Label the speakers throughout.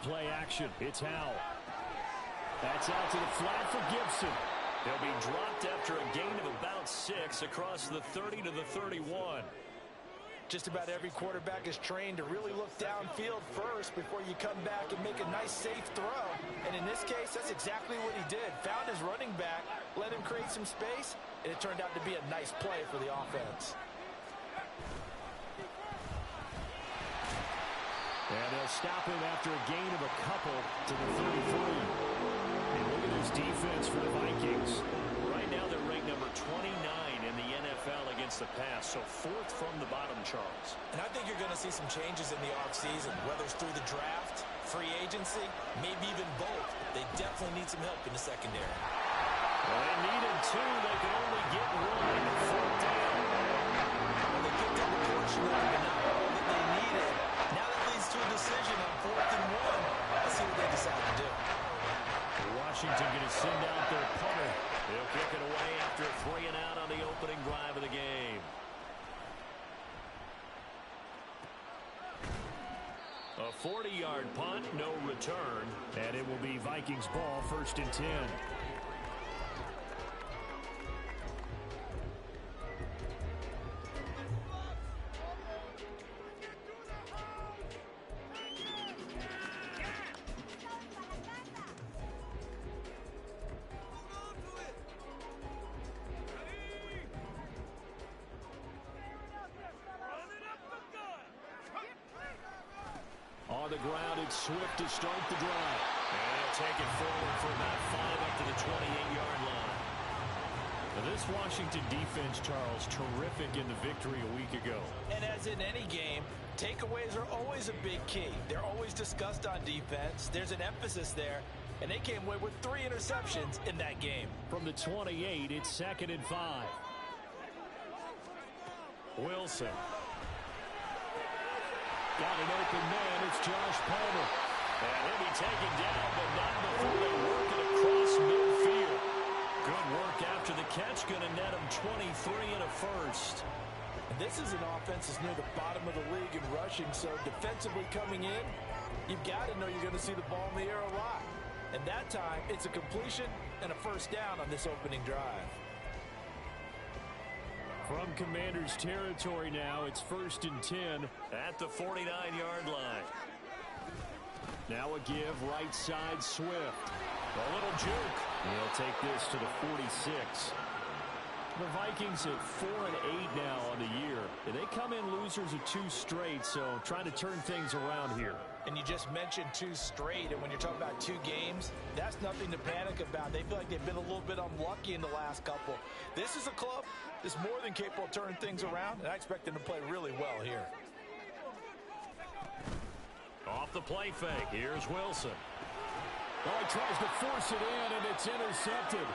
Speaker 1: play action. It's Howell. That's out to the flat for Gibson. He'll be dropped after a gain of about 6 across the 30 to the 31.
Speaker 2: Just about every quarterback is trained to really look downfield first before you come back and make a nice, safe throw. And in this case, that's exactly what he did. Found his running back, let him create some space, and it turned out to be a nice play for the offense.
Speaker 1: And they'll stop him after a gain of a couple to the 33. And look at this defense for the Vikings. Right now they're ranked number 29 in the NFL against the pass, so 4th from the bottom, Charles.
Speaker 2: And I think you're going to see some changes in the offseason, whether it's through the draft, free agency, maybe even both. They definitely need some help in the secondary.
Speaker 1: Well, they needed 2. They could only get 1. 4th down.
Speaker 2: Well, they picked up a portion of it, but not all that they needed. Now that leads to a decision on 4th and 1. Let's see what they decide to do.
Speaker 1: Washington going to send out their punter. He'll kick it away after 3 and out on the opening drive of the game. A 40-yard punt, no return, and it will be Vikings ball, 1st and 10. On the ground, it's Swift to start the drive. And he'll take it forward for about 5 up to the 28-yard line. Now this Washington defense, Charles, terrific in the victory a week ago.
Speaker 2: And as in any game, takeaways are always a big key. They're always discussed on defense. There's an emphasis there. And they came away with 3 interceptions in that game.
Speaker 1: From the 28, it's 2nd and 5. Wilson. Got an open man. It's Josh Palmer. And he'll be taken down, but not before they work it across midfield. Good work after the catch. Going to net him 23 and a first.
Speaker 2: And this is an offense that's near the bottom of the league in rushing, so defensively coming in, you've got to know you're going to see the ball in the air a lot. And that time, it's a completion and a first down on this opening drive.
Speaker 1: From Commanders territory now, it's 1st and 10 at the 49-yard line. Now a give, right side, Swift. A little juke. He'll take this to the 46. The Vikings at 4-8 now on the year. They come in losers of 2 straight, so trying to turn things around here.
Speaker 2: And you just mentioned 2 straight, and when you're talking about 2 games, that's nothing to panic about. They feel like they've been a little bit unlucky in the last couple. This is a club that's more than capable of turning things around, and I expect them to play really well here.
Speaker 1: Off the play fake, here's Wilson. Oh, he tries to force it in, and it's intercepted.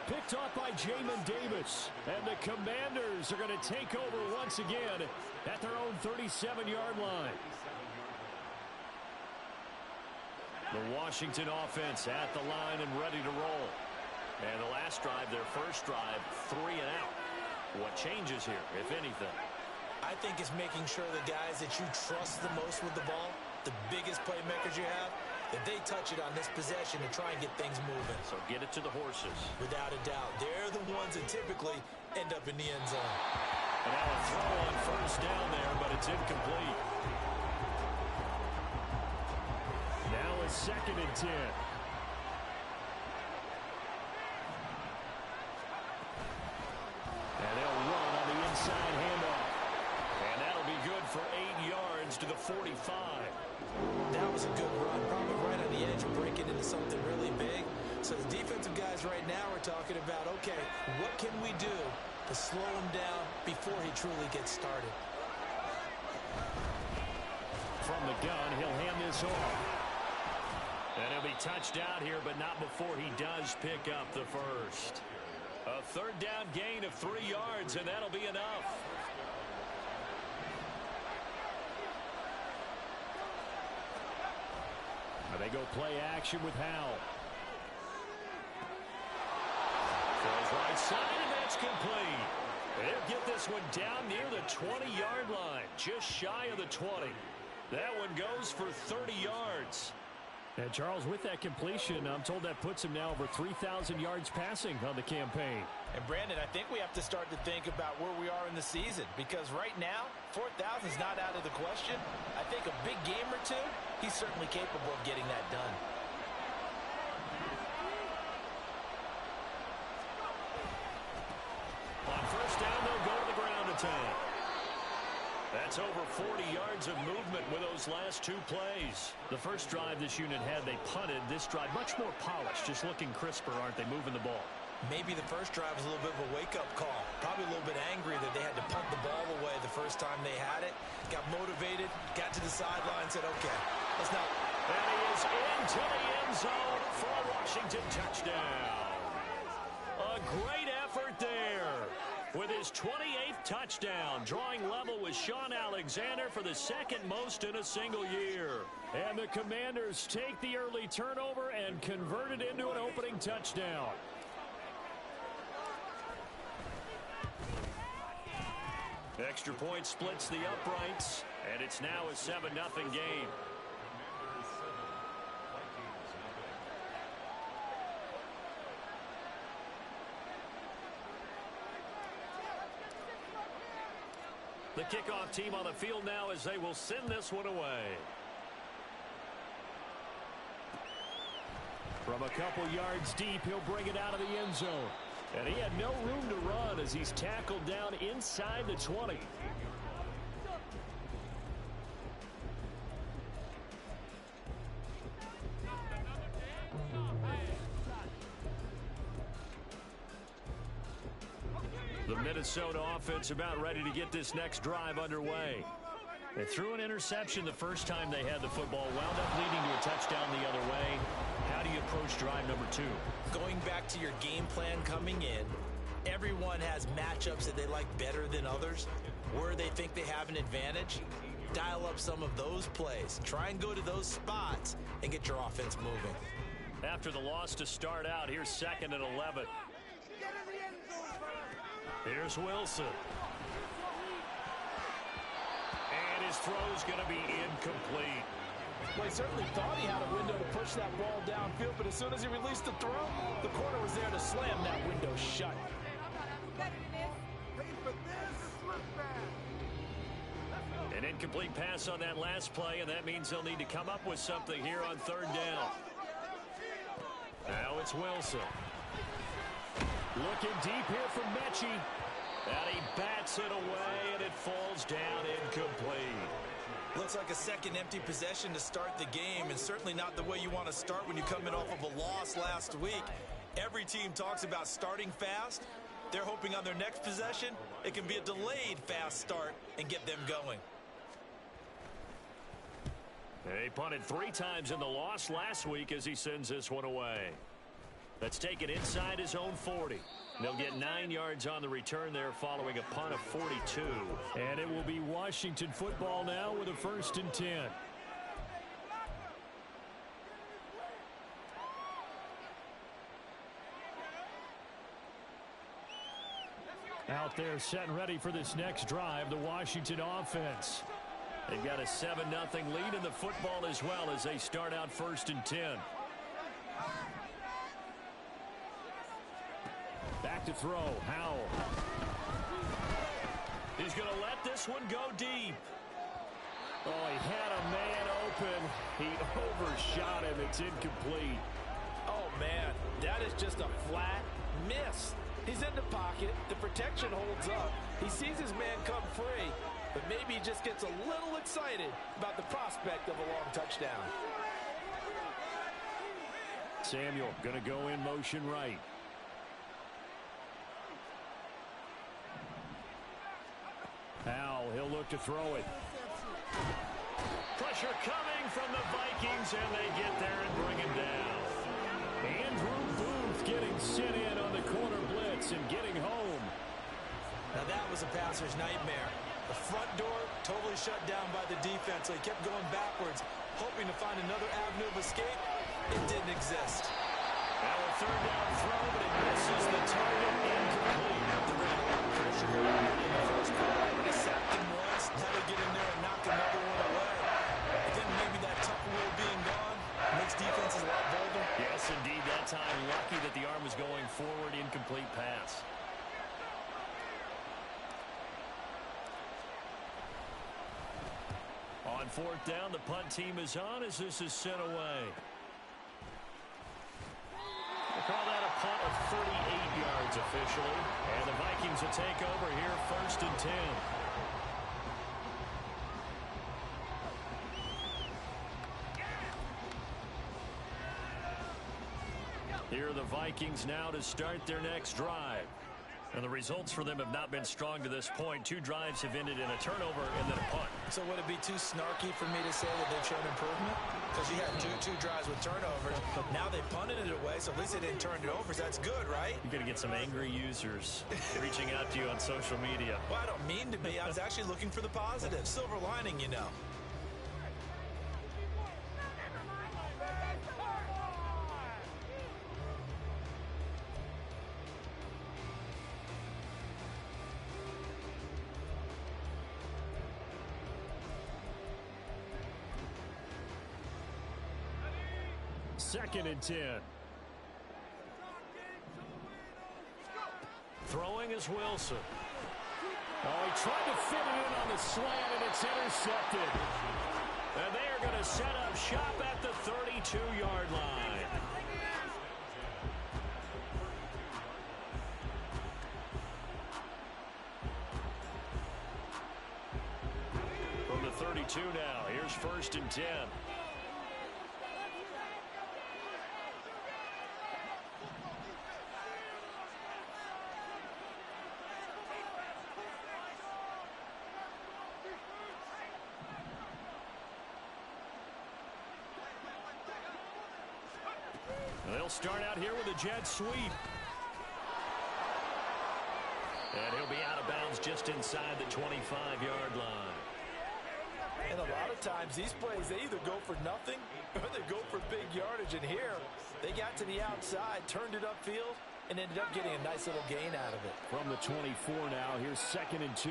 Speaker 1: Picked off by Jamin Davis. And the Commanders are going to take over once again at their own 37-yard line. The Washington offense at the line and ready to roll. And the last drive, their first drive, 3 and out. What changes here, if anything?
Speaker 2: I think it's making sure the guys that you trust the most with the ball, the biggest playmakers you have, that they touch it on this possession to try and get things moving.
Speaker 1: So get it to the horses.
Speaker 2: Without a doubt. They're the ones that typically end up in the end zone.
Speaker 1: And now a throw on first down there, but it's incomplete. Now a 2nd and 10. And they'll run on the inside handoff. And that'll be good for 8 yards to the 45.
Speaker 2: That was a good run, probably right on the edge of breaking into something really big. So the defensive guys right now are talking about, okay, what can we do to slow him down before he truly gets started?
Speaker 1: From the gun, he'll hand this off. And he'll be touched out here, but not before he does pick up the first. A 3rd down gain of 3 yards, and that'll be enough. They go play action with Howell. Throws right side, and that's complete. They'll get this one down near the 20-yard line, just shy of the 20. That one goes for 30 yards. And Charles, with that completion, I'm told that puts him now over 3,000 yards passing on the campaign.
Speaker 2: And Brandon, I think we have to start to think about where we are in the season, because right now, 4,000 is not out of the question. I think a big game or two, he's certainly capable of getting that done.
Speaker 1: On first down, they'll go to the ground attack. That's over 40 yards of movement with those last two plays. The first drive this unit had, they punted. This drive, much more polished, just looking crisper, aren't they, moving the ball?
Speaker 2: Maybe the first drive was a little bit of a wake-up call. Probably a little bit angry that they had to punt the ball away the first time they had it. Got motivated, got to the sideline, said, okay, let's not.
Speaker 1: And he is into the end zone for a Washington touchdown. A great effort there. With his 28th touchdown, drawing level with Sean Alexander for the second most in a single year. And the Commanders take the early turnover and convert it into an opening touchdown. Extra point splits the uprights, and it's now a 7-0 game. The kickoff team on the field now as they will send this one away. From a couple yards deep, he'll bring it out of the end zone. And he had no room to run as he's tackled down inside the 20. The Minnesota offense about ready to get this next drive underway. They threw an interception the first time they had the football, wound up leading to a touchdown the other way. How do you approach drive number 2?
Speaker 2: Going back to your game plan coming in, everyone has matchups that they like better than others, where they think they have an advantage. Dial up some of those plays. Try and go to those spots and get your offense moving.
Speaker 1: After the loss to start out, here's 2nd and 11. Here's Wilson. And his throw's going to be incomplete.
Speaker 2: Well, he certainly thought he had a window to push that ball downfield, but as soon as he released the throw, the corner was there to slam that window shut.
Speaker 1: An incomplete pass on that last play, and that means they'll need to come up with something here on 3rd down. Now it's Wilson. Looking deep here for Mechie. And he bats it away, and it falls down incomplete.
Speaker 2: Looks like a second empty possession to start the game, and certainly not the way you want to start when you come in off of a loss last week. Every team talks about starting fast. They're hoping on their next possession, it can be a delayed fast start and get them going.
Speaker 1: He punted 3 times in the loss last week as he sends this one away. That's taken inside his own 40. They'll get 9 yards on the return there following a punt of 42. And it will be Washington football now with a 1st and 10. Out there set and ready for this next drive, the Washington offense. They've got a 7-0 lead in the football as well as they start out 1st and 10. Back to throw. Howell. He's going to let this one go deep. Oh, he had a man open. He overshot him. It's incomplete.
Speaker 2: Oh, man, that is just a flat miss. He's in the pocket. The protection holds up. He sees his man come free, but maybe he just gets a little excited about the prospect of a long touchdown.
Speaker 1: Samuel going to go in motion right. Howell, he'll look to throw it. Pressure coming from the Vikings, and they get there and bring him down. Andrew Booth getting sent in on the corner blitz and getting home.
Speaker 2: Now that was a passer's nightmare. The front door totally shut down by the defense, so he kept going backwards, hoping to find another avenue of escape. It didn't exist.
Speaker 1: Now a 3rd down throw, but it misses the target, incomplete.
Speaker 2: They're going to have pressure here in the first quarter. They sacked him once, now they get in there and knock another one away. Again, maybe that tough will being gone makes defense
Speaker 1: On fourth down, the punt team is on as this is sent away. We'll call that a punt of 38 yards officially. And the Vikings will take over here first and 10. Here are the Vikings now to start their next drive. And the results for them have not been strong to this point. 2 drives have ended in a turnover and then a punt.
Speaker 2: So would it be too snarky for me to say that they've shown improvement? Because you had two drives with turnovers. Now they punted it away, so at least they didn't turn it over. So that's good, right?
Speaker 1: You're going to get some angry users reaching out to you on social media.
Speaker 2: Well, I don't mean to be. I was actually looking for the positive. Silver lining, you know.
Speaker 1: Second and 10. Throwing is Wilson. Oh, he tried to fit it in on the slant, and it's intercepted. And they are going to set up shop at the 32-yard line. From the 32 now, here's first and 10. They'll start out here with a jet sweep. And he'll be out of bounds just inside the 25-yard line.
Speaker 2: And a lot of times these plays, they either go for nothing or they go for big yardage. And here, they got to the outside, turned it upfield, and ended up getting a nice little gain out of it.
Speaker 1: From the 24 now, here's second and 2.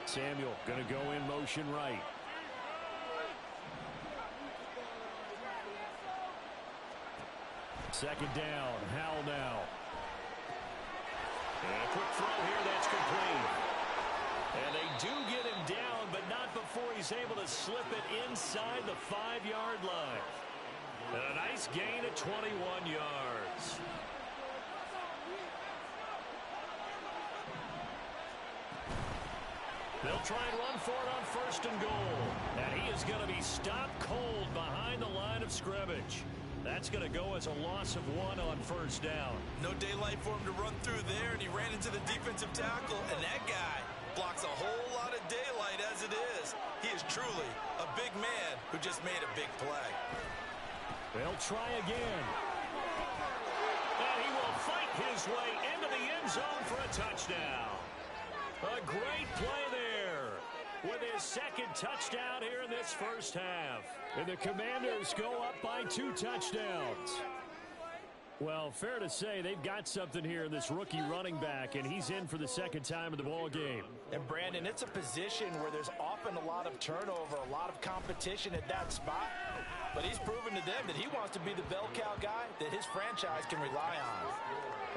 Speaker 1: Samuel going to go in motion right. Second down, Howell now. And a quick throw here, that's complete. And they do get him down, but not before he's able to slip it inside the 5-yard line. And a nice gain of 21 yards. They'll try and run for it on first and goal. And he is going to be stopped cold behind the line of scrimmage. That's going to go as a loss of 1 on first down.
Speaker 2: No daylight for him to run through there, and he ran into the defensive tackle, and that guy blocks a whole lot of daylight as it is. He is truly a big man who just made a big play.
Speaker 1: They'll try again. And he will fight his way into the end zone for a touchdown. A great play there with his second touchdown here in this first half. And the Commanders go up by 2 touchdowns. Well, fair to say they've got something here in this rookie running back, and he's in for the second time in the ball game.
Speaker 2: And Brandon, it's a position where there's often a lot of turnover, a lot of competition at that spot. But he's proven to them that he wants to be the bell cow guy that his franchise can rely on.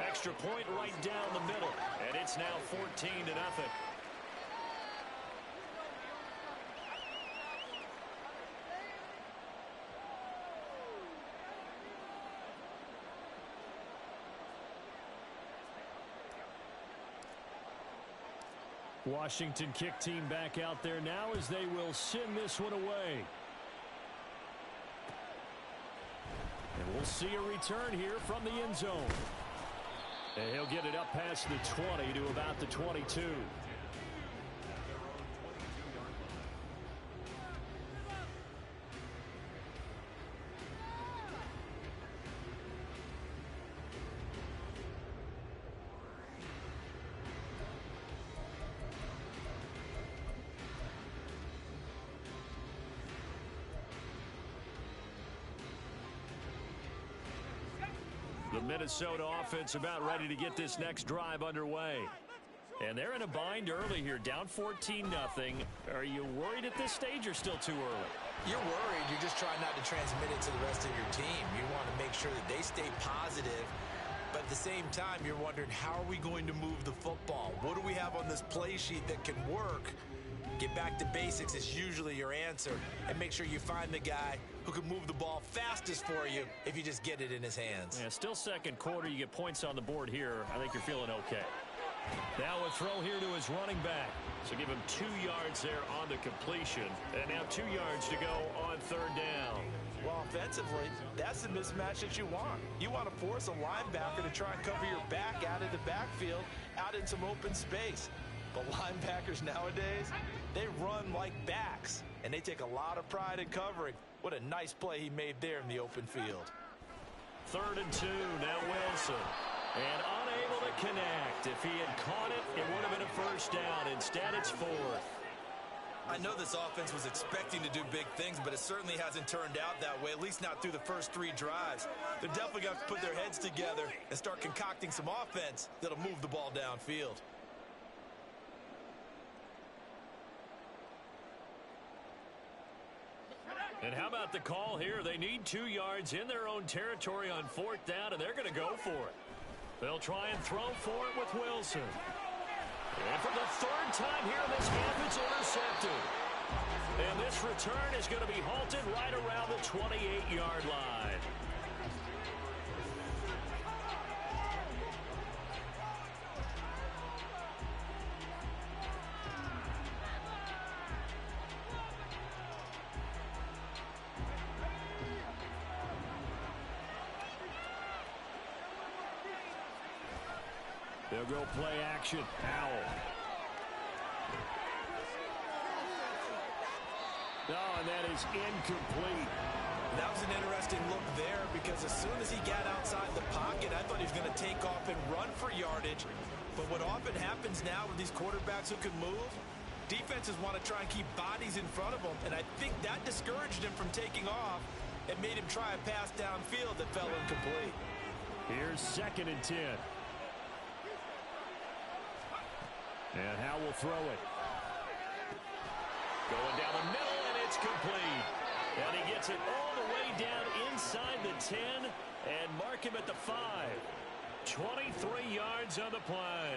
Speaker 1: Extra point right down the middle, and it's now 14-0. Washington kick team back out there now as they will send this one away. And we'll see a return here from the end zone. And he'll get it up past the 20 to about the 22. The Minnesota offense about ready to get this next drive underway. And they're in a bind early here, down 14-0. Are you worried at this stage or still too early?
Speaker 2: You're worried. You're just trying not to transmit it to the rest of your team. You want to make sure that they stay positive But at the same time, you're wondering, how are we going to move the football? What do we have on this play sheet that can work? Get back to basics is usually your answer. And make sure you find the guy who can move the ball fastest for you if you just get it in his hands.
Speaker 1: Yeah, still second quarter. You get points on the board here. I think you're feeling okay. Now a throw here to his running back. So give him 2 yards there on the completion. And now 2 yards to go on third down.
Speaker 2: Well, offensively, that's the mismatch that you want. You want to force a linebacker to try and cover your back out of the backfield, out in some open space. But linebackers nowadays, they run like backs, and they take a lot of pride in covering. What a nice play he made there in the open field.
Speaker 1: 3rd and 2, now Wilson. And unable to connect. If he had caught it, it would have been a first down. Instead, it's 4th.
Speaker 2: I know this offense was expecting to do big things, but it certainly hasn't turned out that way, at least not through the first 3 drives. They're definitely going to put their heads together and start concocting some offense that'll move the ball downfield.
Speaker 1: And how about the call here? They need 2 yards in their own territory on 4th down, and they're going to go for it. They'll try and throw for it with Wilson. And for the 3rd time here in this half, it's intercepted. And this return is going to be halted right around the 28-yard line. They'll go play action. Powell. Oh, and that is incomplete.
Speaker 2: That was an interesting look there because as soon as he got outside the pocket, I thought he was going to take off and run for yardage. But what often happens now with these quarterbacks who can move, defenses want to try and keep bodies in front of them, and I think that discouraged him from taking off and made him try a pass downfield that fell incomplete.
Speaker 1: Here's 2nd and 10. And Howe will throw it. Going down the middle, and it's complete. And he gets it all the way down inside the 10 and mark him at the 5. 23 yards on the play.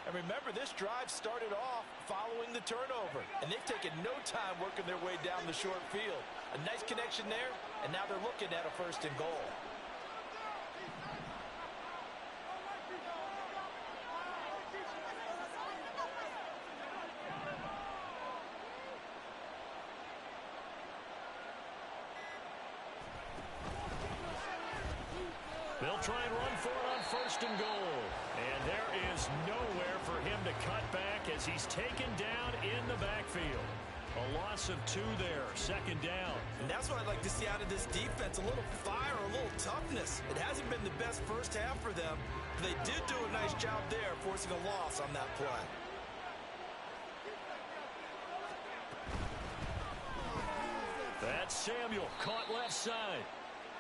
Speaker 2: And remember, this drive started off following the turnover, and they've taken no time working their way down the short field. A nice connection there, and now they're looking at a 1st and goal.
Speaker 1: They'll try and run for it on 1st and goal. And there is nowhere for him to cut back as he's taken down in the backfield. A loss of 2 there, 2nd down.
Speaker 2: And that's what I'd like to see out of this defense, a little fire, a little toughness. It hasn't been the best first half for them, but they did do a nice job there, forcing a loss on that play.
Speaker 1: That's Samuel, caught left side.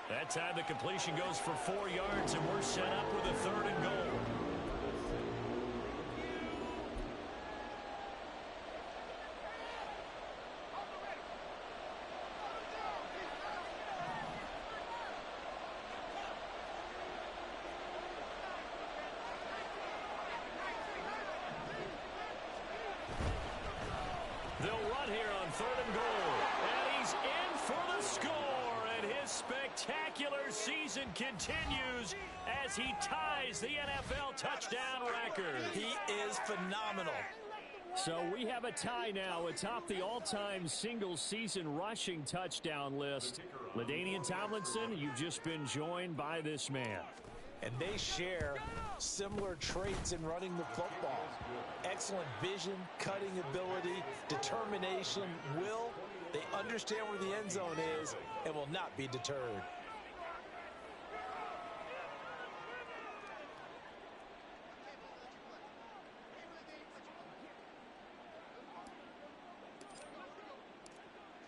Speaker 1: That time the completion goes for 4 yards, and we're set up with a 3rd and goal. They'll run here on 3rd and goal. And he's in for the score. And his spectacular season continues as he ties the NFL touchdown record.
Speaker 2: He is phenomenal.
Speaker 1: So we have a tie now atop the all-time single-season rushing touchdown list. LaDainian Tomlinson, you've just been joined by this man.
Speaker 2: And they share similar traits in running the football. Excellent vision, cutting ability, determination, will. They understand where the end zone is and will not be deterred.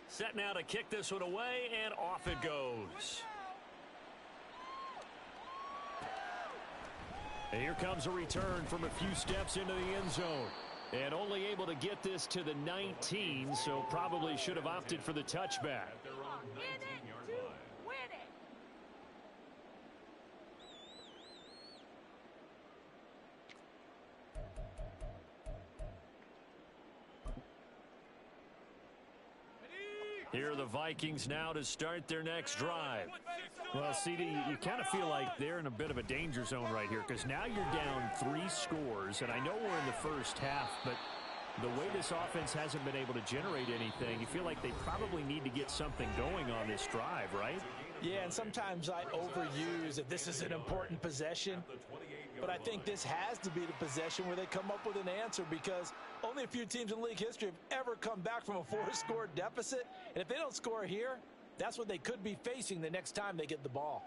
Speaker 1: Set now to kick this one away, and off it goes. And here comes a return from a few steps into the end zone. And only able to get this to the 19, so probably should have opted for the touchback. Here are the Vikings now to start their next drive.
Speaker 3: Well, CD, you kind of feel like they're in a bit of a danger zone right here because now you're down 3 scores, and I know we're in the first half, but the way this offense hasn't been able to generate anything, you feel like they probably need to get something going on this drive, right?
Speaker 2: Yeah, and sometimes I overuse that this is an important possession, but I think this has to be the possession where they come up with an answer because only a few teams in league history have ever come back from a 4-score deficit, and if they don't score here, that's what they could be facing the next time they get the ball.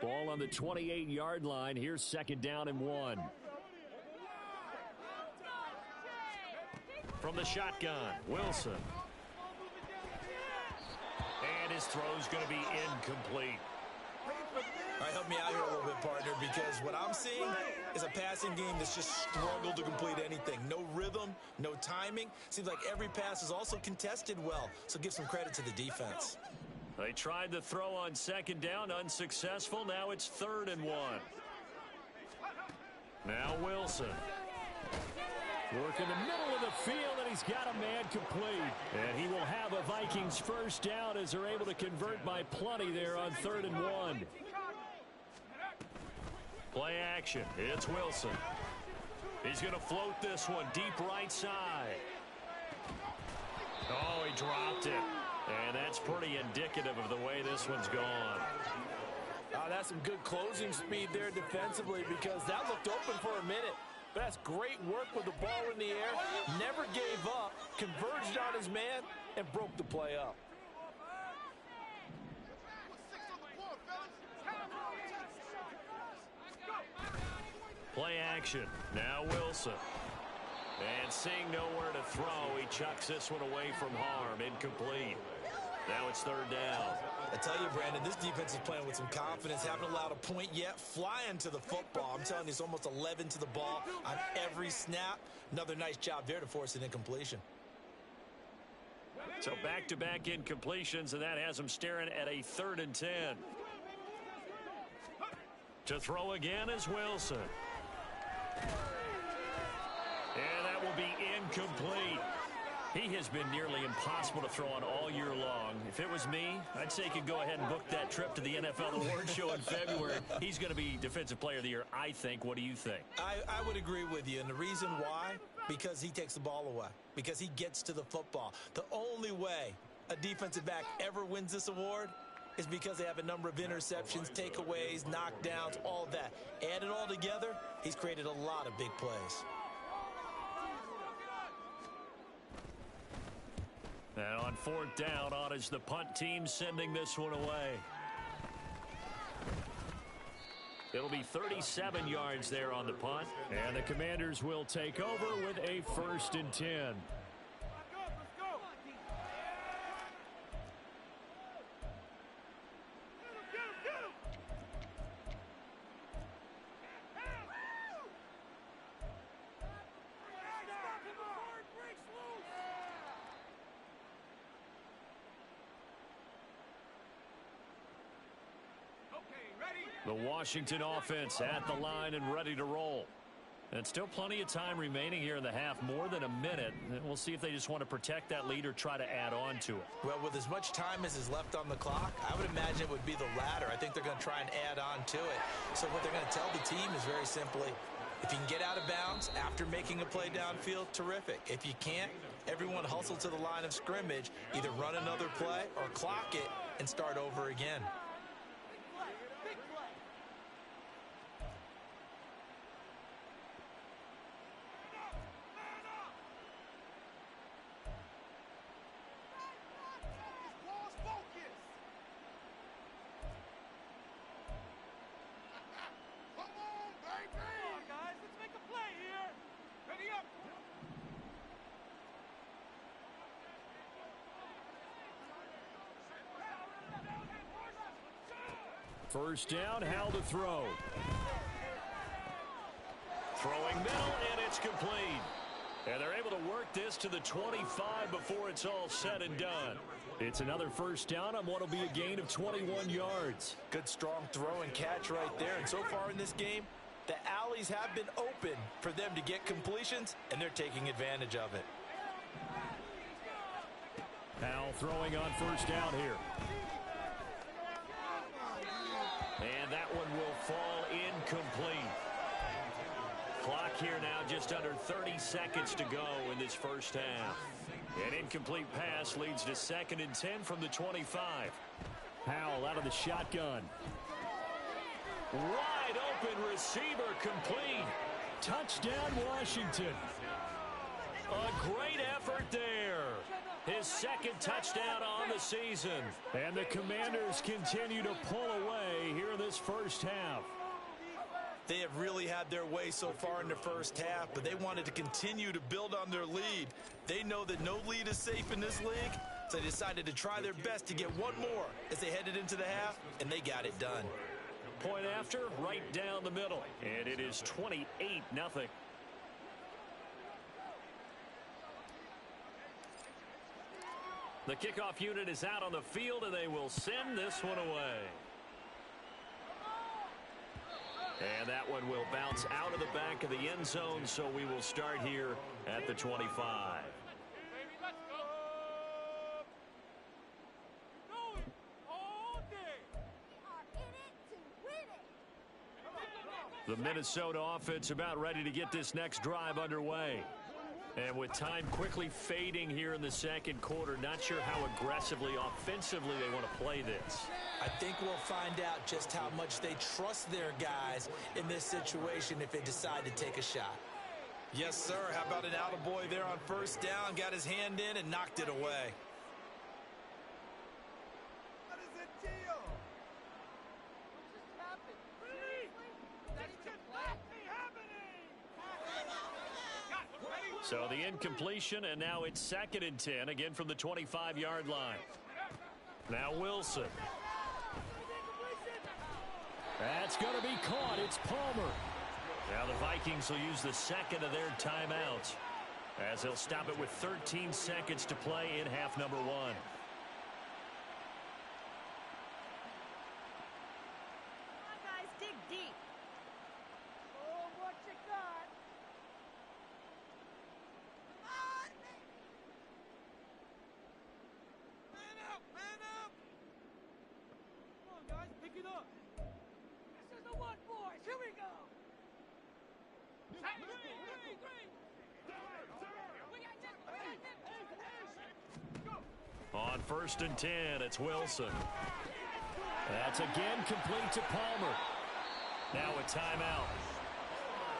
Speaker 1: Ball on the 28-yard line. Here's 2nd down and 1. From the shotgun, Wilson. And his throw's going to be incomplete.
Speaker 2: All right, help me out here a little bit, partner, because what I'm seeing is a passing game that's just struggled to complete anything. No rhythm, no timing. Seems like every pass is also contested well, so give some credit to the defense.
Speaker 1: They tried the throw on 2nd down, unsuccessful. Now it's 3rd and 1. Now Wilson. Work in the middle of the field, and he's got a man complete. And he will have a Vikings first down as they're able to convert by plenty there on 3rd and 1. Play action. It's Wilson. He's going to float this one deep right side. Oh, he dropped it. And that's pretty indicative of the way this one's gone.
Speaker 2: That's some good closing speed there defensively because that looked open for a minute. But that's great work with the ball in the air. Never gave up, converged on his man, and broke the play up.
Speaker 1: Play action. Now Wilson. And seeing nowhere to throw, he chucks this one away from harm. Incomplete. Now it's 3rd down.
Speaker 2: I tell you, Brandon, this defense is playing with some confidence. Haven't allowed a point yet. Flying to the football. I'm telling you, it's almost 11 to the ball on every snap. Another nice job there to force an incompletion.
Speaker 1: So back-to-back incompletions, and that has them staring at a 3rd and 10. To throw again is Wilson. And that will be incomplete. He has been nearly impossible to throw on all year long. If it was me, I'd say he could go ahead and book that trip to the NFL Awards show in February. He's going to be Defensive Player of the Year, I think. What do you think?
Speaker 2: I would agree with you, and the reason why, because he takes the ball away, because he gets to the football. The only way a defensive back ever wins this award is because they have a number of interceptions, takeaways, knockdowns, all that. Add it all together, he's created a lot of big plays.
Speaker 1: And on 4th down, on is the punt team sending this one away. It'll be 37 yards there on the punt. And the Commanders will take over with a 1st and 10. The Washington offense at the line and ready to roll. And still plenty of time remaining here in the half, more than a minute. And we'll see if they just want to protect that lead or try to add on to it.
Speaker 2: Well, with as much time as is left on the clock, I would imagine it would be the latter. I think they're going to try and add on to it. So what they're going to tell the team is very simply, if you can get out of bounds after making a play downfield, terrific. If you can't, everyone hustle to the line of scrimmage, either run another play or clock it and start over again.
Speaker 1: First down, Howell to throw. Throwing middle, and it's complete. And they're able to work this to the 25 before it's all said and done.
Speaker 3: It's another first down on what will be a gain of 21 yards.
Speaker 2: Good, strong throw and catch right there. And so far in this game, the alleys have been open for them to get completions, and they're taking advantage of it.
Speaker 3: Powell throwing on first down here.
Speaker 1: And that one will fall incomplete. Clock here now just under 30 seconds to go in this first half. An incomplete pass leads to 2nd and 10 from the 25.
Speaker 3: Powell out of the shotgun.
Speaker 1: Wide open receiver complete.
Speaker 3: Touchdown, Washington.
Speaker 1: A great effort there. His 2nd touchdown on the season.
Speaker 3: And the Commanders continue to pull away here in this first half.
Speaker 2: They have really had their way so far in the first half, but they wanted to continue to build on their lead. They know that no lead is safe in this league, so they decided to try their best to get one more as they headed into the half, and they got it done.
Speaker 1: Point after, right down the middle. And it is 28-0. The kickoff unit is out on the field, and they will send this one away. And that one will bounce out of the back of the end zone, so we will start here at the 25. The Minnesota offense about ready to get this next drive underway. And with time quickly fading here in the second quarter, not sure how aggressively, offensively they want to play this.
Speaker 2: I think we'll find out just how much they trust their guys in this situation if they decide to take a shot. Yes, sir. How about an attaboy there on first down? Got his hand in and knocked it away.
Speaker 4: What is the deal? What just happened? That's completely happening!
Speaker 1: So the incompletion, and now it's 2nd and 10, again from the 25-yard line. Now Wilson.
Speaker 3: That's going to be caught. It's Palmer.
Speaker 1: Now the Vikings will use the 2nd of their timeouts as they'll stop it with 13 seconds to play in half number 1.
Speaker 4: Come on, guys, dig deep. Oh, what you got? Come on! Man up! Man up! Come on, guys, pick it up. This is the one, boys. Here we go.
Speaker 1: On 1st and 10, it's Wilson.
Speaker 3: That's again complete to Palmer.
Speaker 1: Now a timeout.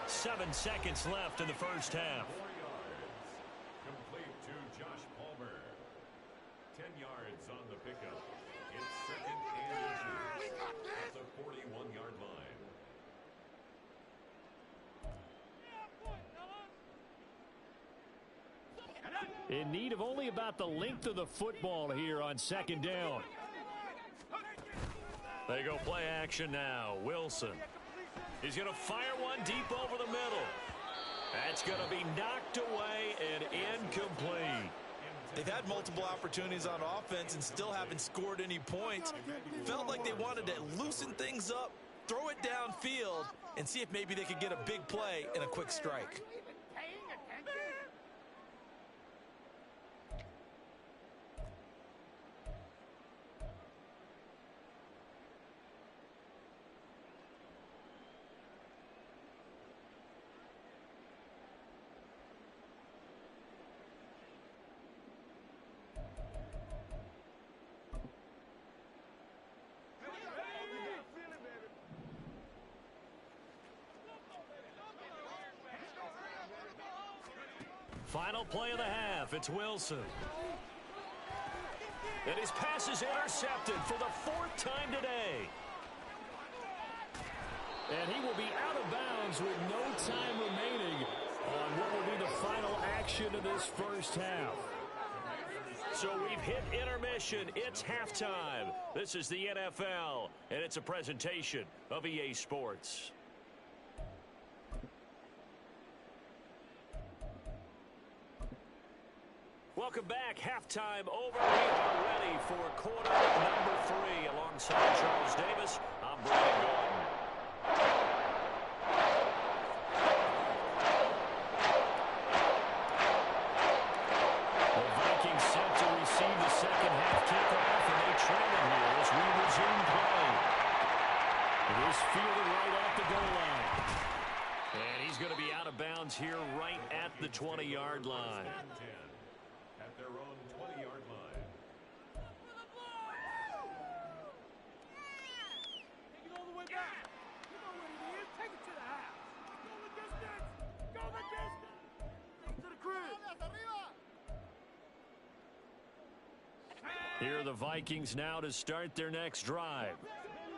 Speaker 1: 7 seconds left in the first half.
Speaker 5: Complete to Josh Palmer. 10 yards on the pickup. It's 2nd and 2 at the 41-yard line.
Speaker 3: In need of only about the length of the football here on 2nd down.
Speaker 1: They go play action now. Wilson. He's going to fire one deep over the middle. That's going to be knocked away and incomplete.
Speaker 2: They've had multiple opportunities on offense and still haven't scored any points. Felt like they wanted to loosen things up, throw it downfield, and see if maybe they could get a big play and a quick strike.
Speaker 1: Final play of the half. It's Wilson. And his pass is intercepted for the 4th time today.
Speaker 3: And he will be out of bounds with no time remaining on what will be the final action of this first half.
Speaker 1: So we've hit intermission. It's halftime. This is the NFL, and it's a presentation of EA Sports.
Speaker 3: Welcome back. Halftime over. We are ready for quarter number 3. Alongside Charles Davis, I'm Brandon Gordon. The Vikings set to receive the second half kickoff, and they trail it here as we resume play. It is fielded right at the goal line. And he's going to be out of bounds here right at the 20-yard line.
Speaker 5: At their own 20-yard line.
Speaker 4: Take it all the way back. You know what it is. Take it to the house. Go the distance. Go the distance. Take it to the crib.
Speaker 3: Here are the Vikings now to start their next drive.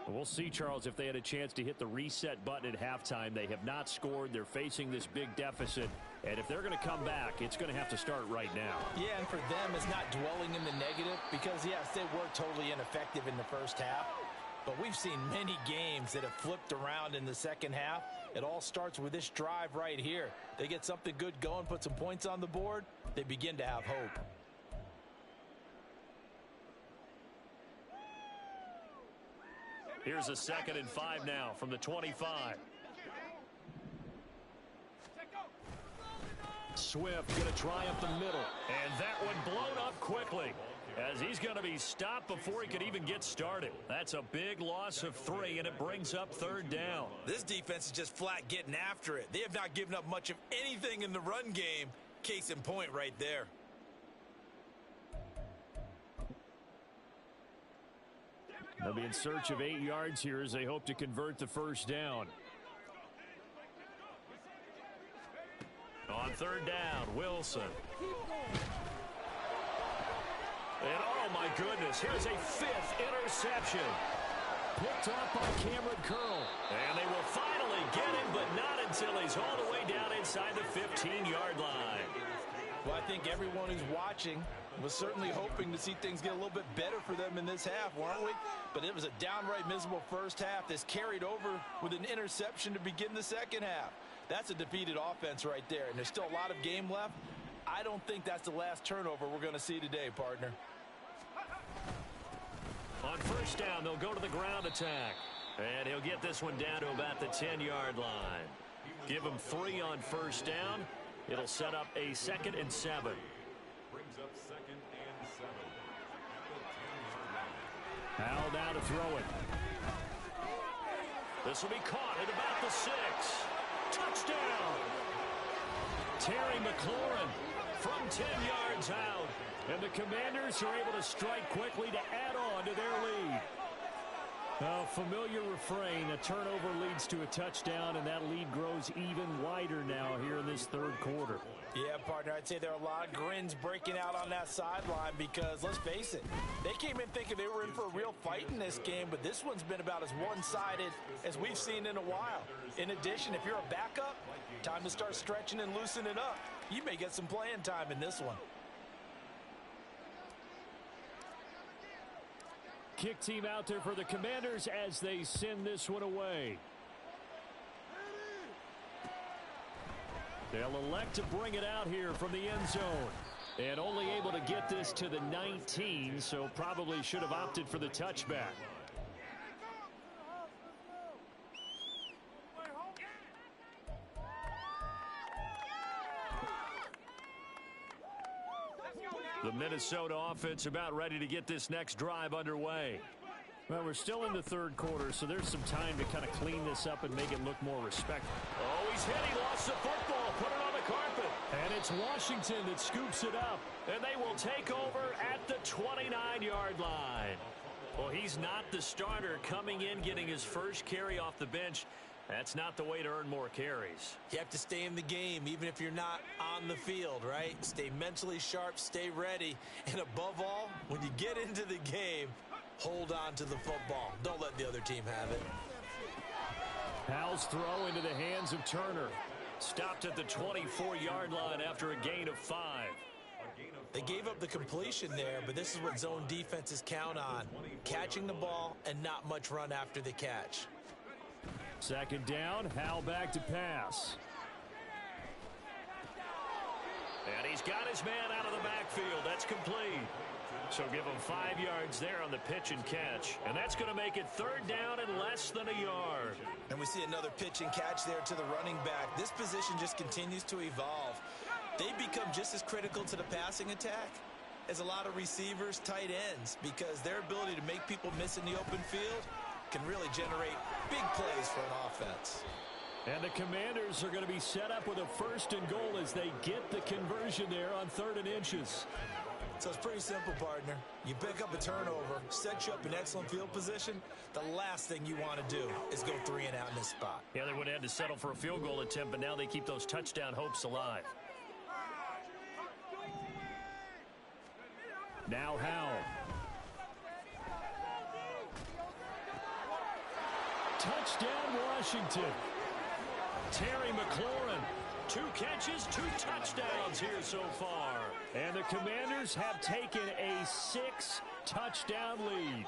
Speaker 3: We'll see, Charles, if they had a chance to hit the reset button at halftime. They have not scored. They're facing this big deficit. And if they're going to come back, it's going to have to start right now.
Speaker 2: Yeah, and for them, it's not dwelling in the negative because, yes, they were totally ineffective in the first half. But we've seen many games that have flipped around in the second half. It all starts with this drive right here. They get something good going, put some points on the board, they begin to have hope.
Speaker 3: Here's a 2nd and 5 now from the 25. Swift going to try up the middle. And that one blown up quickly as he's going to be stopped before he could even get started. That's a big loss of 3, and it brings up 3rd down.
Speaker 2: This defense is just flat getting after it. They have not given up much of anything in the run game. Case in point right there.
Speaker 3: They'll be in search of 8 yards here as they hope to convert the 1st down. On 3rd down, Wilson. And oh my goodness, here's a 5th interception. Picked off by Cameron Curl. And they will finally get him, but not until he's all the way down inside the 15-yard line.
Speaker 2: Well, I think everyone who's watching was certainly hoping to see things get a little bit better for them in this half, weren't we? But it was a downright miserable first half. This carried over with an interception to begin the second half. That's a defeated offense right there, and there's still a lot of game left. I don't think that's the last turnover we're going to see today, partner.
Speaker 3: On 1st down, they'll go to the ground attack. And he'll get this one down to about the 10-yard line. Give him 3 on 1st down. It'll set up a 2nd and 7.
Speaker 5: Brings up 2nd and 7.
Speaker 3: Howell now to throw it. This will be caught at about the 6. Touchdown! Terry McLaurin from 10 yards out. And the Commanders are able to strike quickly to add on to their lead. A familiar refrain, a turnover leads to a touchdown, and that lead grows even wider now here in this 3rd quarter.
Speaker 2: Yeah, partner, I'd say there are a lot of grins breaking out on that sideline because, let's face it, they came in thinking they were in for a real fight in this game, but this one's been about as one-sided as we've seen in a while. In addition, if you're a backup, time to start stretching and loosening up. You may get some playing time in this one.
Speaker 3: Kick team out there for the Commanders as they send this one away. They'll elect to bring it out here from the end zone. And only able to get this to the 19, so probably should have opted for the touchback. The Minnesota offense about ready to get this next drive underway. Well, we're still in the 3rd quarter, so there's some time to kind of clean this up and make it look more respectful. Oh, he's hit. He lost the football. Put it on the carpet. And it's Washington that scoops it up. And they will take over at the 29-yard line. Well, he's not the starter coming in, getting his first carry off the bench. That's not the way to earn more carries.
Speaker 2: You have to stay in the game, even if you're not on the field, right? Stay mentally sharp, stay ready, and above all, when you get into the game, hold on to the football. Don't let the other team have it.
Speaker 3: Howell's throw into the hands of Turner. Stopped at the 24-yard line after a gain of 5.
Speaker 2: They gave up the completion there, but this is what zone defenses count on. Catching the ball and not much run after the catch.
Speaker 3: 2nd down, Howell back to pass. And he's got his man out of the backfield. That's complete. So give him 5 yards there on the pitch and catch. And that's going to make it 3rd down and less than a yard.
Speaker 2: And we see another pitch and catch there to the running back. This position just continues to evolve. They become just as critical to the passing attack as a lot of receivers, tight ends, because their ability to make people miss in the open field can really generate big plays for an offense.
Speaker 3: And the Commanders are going to be set up with a 1st and goal as they get the conversion there on 3rd and inches.
Speaker 2: So it's pretty simple, partner. You pick up a turnover, set you up in excellent field position. The last thing you want to do is go 3 and out in this spot.
Speaker 3: Yeah, they would have had to settle for a field goal attempt, but now they keep those touchdown hopes alive. Now Howell. Touchdown, Washington. Terry McLaurin. 2 catches, 2 touchdowns here so far. And the Commanders have taken a 6-touchdown lead.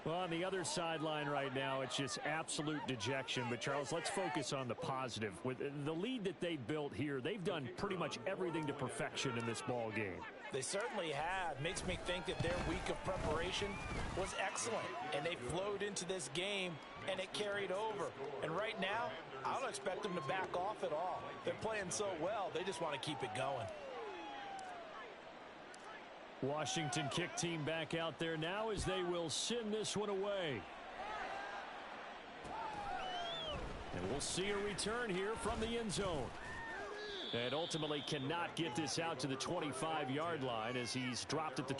Speaker 3: Well, on the other sideline right now, it's just absolute dejection. But, Charles, let's focus on the positive. With the lead that they built here, they've done pretty much everything to perfection in this ball game.
Speaker 2: They certainly have. Makes me think that their week of preparation was excellent. And they flowed into this game, and it carried over. And right now, I don't expect them to back off at all. They're playing so well, they just want to keep it going.
Speaker 3: Washington kick team back out there now as they will send this one away. And we'll see a return here from the end zone. And ultimately cannot get this out to the 25-yard line as he's dropped at the